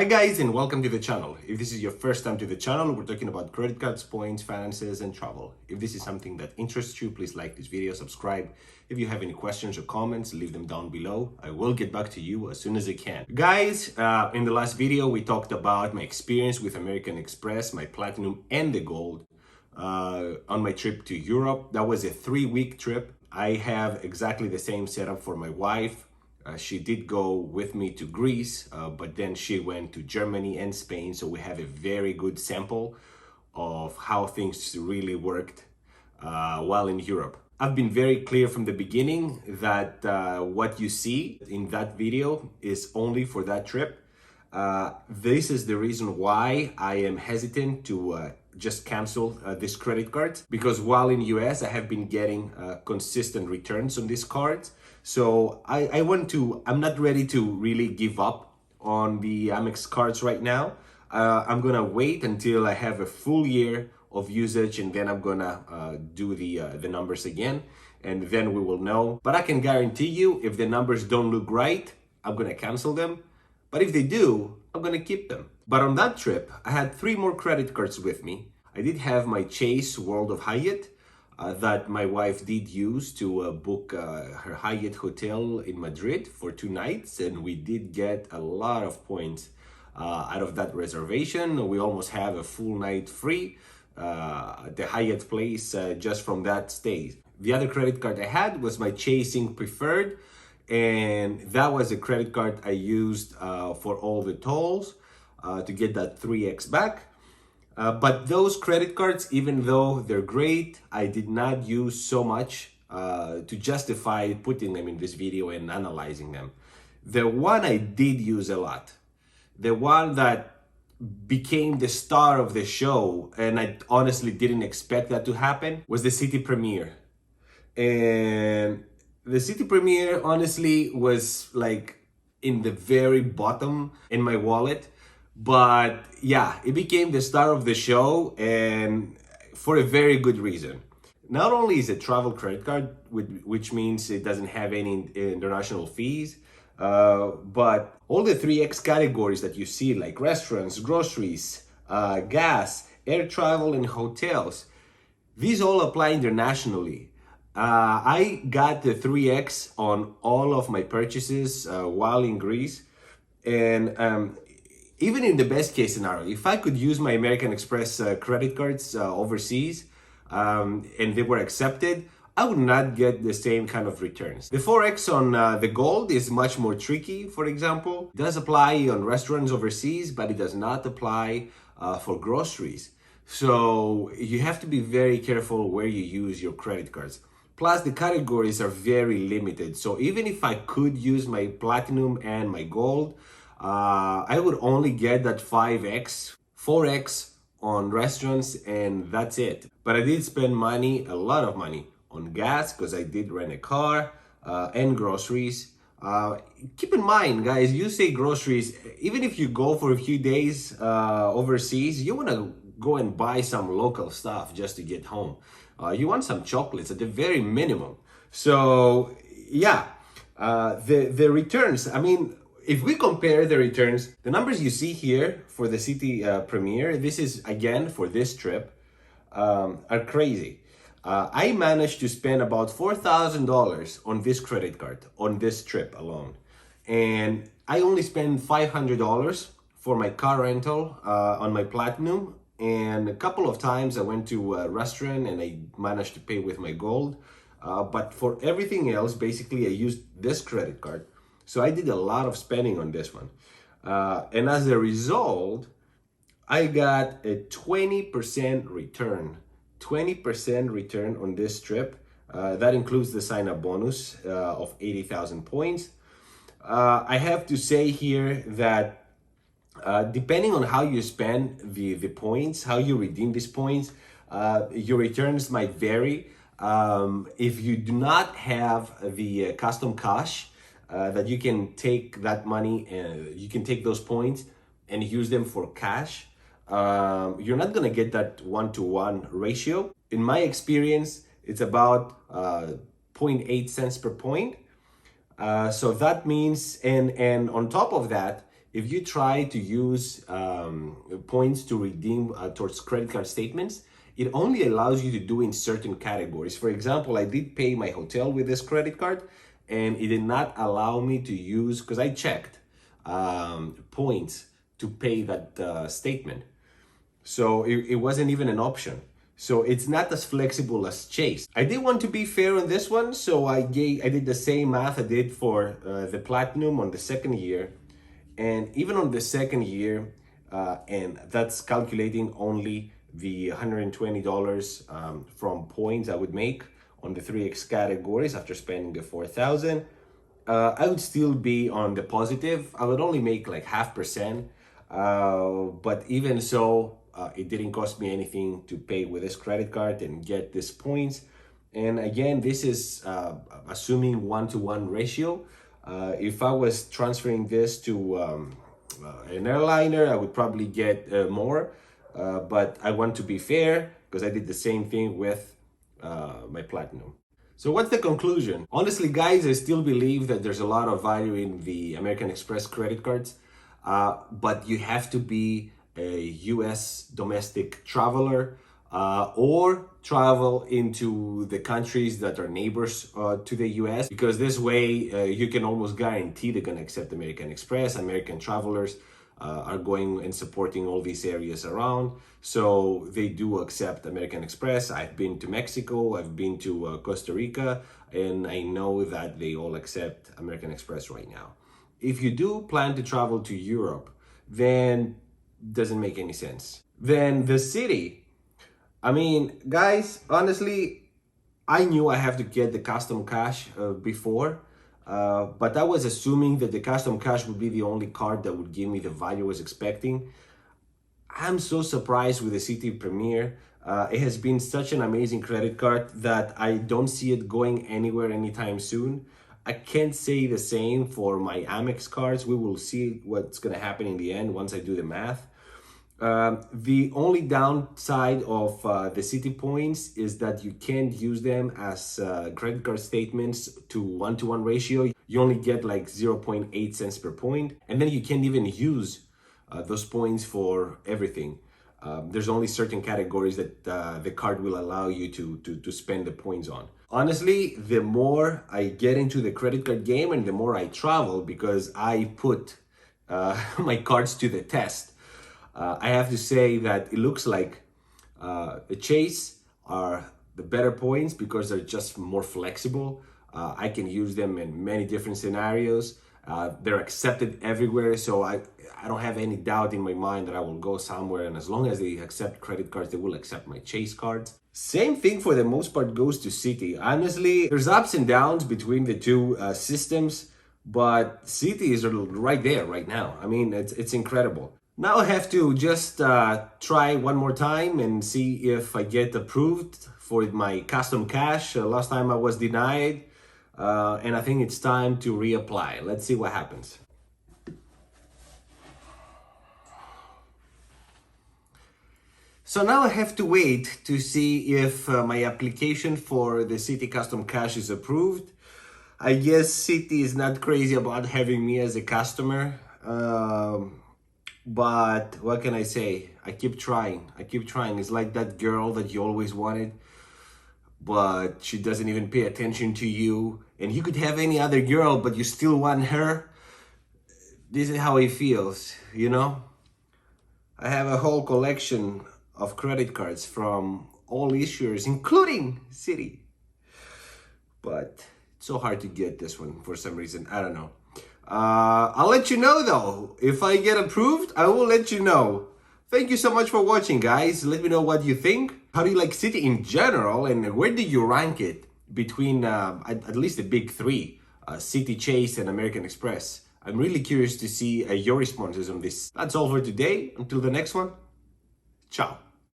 Hi guys, and welcome to the channel. If this is your first time to the channel, we're talking about credit cards, points, finances, and travel. If this is something that interests you, please like this video, subscribe. If you have any questions or comments, leave them down below. I will get back to you as soon as I can. Guys, in the last video, we talked about my experience with American Express, my Platinum and the Gold on my trip to Europe. That was a 3-week trip. I have exactly the same setup for my wife. She did go with me to Greece, but then she went to Germany and Spain. So we have a very good sample of how things really worked while in Europe. I've been very clear from the beginning that what you see in that video is only for that trip. This is the reason why I am hesitant to just cancel this credit card, because while in US I have been getting consistent returns on these cards. So I'm not ready to really give up on the Amex cards right now. I'm gonna wait until I have a full year of usage, and then I'm gonna do the numbers again, and then we will know. But I can guarantee you, if the numbers don't look right, I'm gonna cancel them. But if they do, I'm gonna keep them. But on that trip, I had 3 more credit cards with me. I did have my Chase World of Hyatt that my wife did use to book her Hyatt hotel in Madrid for 2 nights, and we did get a lot of points out of that reservation. We almost have a full night free at the Hyatt place just from that stay. The other credit card I had was my Chasing Preferred, and that was a credit card I used for all the tolls to get that 3x back. But those credit cards, even though they're great, I did not use so much to justify putting them in this video and analyzing them. The one I did use a lot, the one that became the star of the show, and I honestly didn't expect that to happen, was the Citi Premier. And the Citi Premier honestly was like in the very bottom in my wallet. But yeah, it became the star of the show, and for a very good reason. Not only is it a travel credit card, which means it doesn't have any international fees, but all the 3X categories that you see, like restaurants, groceries, gas, air travel, and hotels, these all apply internationally. I got the 3X on all of my purchases while in Greece, and even in the best case scenario, if I could use my American Express credit cards overseas and they were accepted, I would not get the same kind of returns. The 4X on the Gold is much more tricky, for example. It does apply on restaurants overseas, but it does not apply for groceries. So you have to be very careful where you use your credit cards. Plus, the categories are very limited. So even if I could use my Platinum and my Gold, I would only get that 5x, 4x on restaurants, and that's it. But I did spend money, a lot of money, on gas because I did rent a car and groceries. Keep in mind, guys, you say groceries, even if you go for a few days overseas, you want to go and buy some local stuff just to get home. You want some chocolates at the very minimum. So yeah, the returns, I mean, if we compare the returns, the numbers you see here for the Citi Premier, this is again for this trip, are crazy. I managed to spend about $4,000 on this credit card on this trip alone. And I only spent $500 for my car rental on my Platinum. And a couple of times I went to a restaurant and I managed to pay with my Gold. But for everything else, basically I used this credit card. So I did a lot of spending on this one. And as a result, I got a 20% return. 20% return on this trip. That includes the sign-up bonus of 80,000 points. I have to say here that depending on how you spend the points, how you redeem these points, your returns might vary. If you do not have the custom cash, that you can take that money and you can take those points and use them for cash, you're not gonna get that 1-to-1 ratio. In my experience, it's about 0.8 cents per point. So that means, and on top of that, if you try to use points to redeem towards credit card statements, it only allows you to do in certain categories. For example, I did pay my hotel with this credit card, and it did not allow me to use, because I checked points to pay that statement. So it wasn't even an option. So it's not as flexible as Chase. I did want to be fair on this one, so I did the same math I did for the Platinum on the second year. And even on the second year, and that's calculating only the $120 from points I would make on the 3x categories after spending the 4,000, I would still be on the positive. I would only make like 0.5%, but even so, it didn't cost me anything to pay with this credit card and get these points. And again, this is assuming 1-to-1 ratio. If I was transferring this to an airliner, I would probably get more, but I want to be fair because I did the same thing with my Platinum. So what's the conclusion? Honestly, guys, I still believe that there's a lot of value in the American Express credit cards, but you have to be a US domestic traveler or travel into the countries that are neighbors to the US, because this way you can almost guarantee they're going to accept American Express. American travelers are going and supporting all these areas around, so they do accept American Express. I've been to Mexico, I've been to Costa Rica, and I know that they all accept American Express right now. If you do plan to travel to Europe, then doesn't make any sense. Then the Citi, I mean, guys, honestly, I knew I have to get the custom cash before, but I was assuming that the custom cash would be the only card that would give me the value I was expecting. I'm so surprised with the Citi Premier. It has been such an amazing credit card that I don't see it going anywhere anytime soon. I can't say the same for my Amex cards. We will see what's going to happen in the end once I do the math. The only downside of the Citi points is that you can't use them as credit card statements to 1-to-1 ratio. You only get like 0.8 cents per point, and then you can't even use those points for everything. There's only certain categories that the card will allow you to spend the points on. Honestly, the more I get into the credit card game and the more I travel, because I put my cards to the test, I have to say that it looks like the Chase are the better points because they're just more flexible. I can use them in many different scenarios. They're accepted everywhere, so I don't have any doubt in my mind that I will go somewhere, and as long as they accept credit cards, they will accept my Chase cards. Same thing for the most part goes to Citi. Honestly, there's ups and downs between the two systems, but Citi is right there right now. I mean, it's incredible. Now I have to just try one more time and see if I get approved for my custom cash. Last time I was denied, and I think it's time to reapply. Let's see what happens. So now I have to wait to see if my application for the Citi Custom Cash is approved. I guess Citi is not crazy about having me as a customer. But what can I say? I keep trying. It's like that girl that you always wanted, but she doesn't even pay attention to you. And you could have any other girl, but you still want her. This is how it feels, you know? I have a whole collection of credit cards from all issuers, including Citi. But it's so hard to get this one for some reason. I don't know. I'll let you know though. If I get approved, I will let you know. Thank you so much for watching, guys. Let me know what you think. How do you like Citi in general, and where do you rank it between at least the big three, Citi, Chase, and American Express? I'm really curious to see your responses on this. That's all for today. Until the next one, ciao.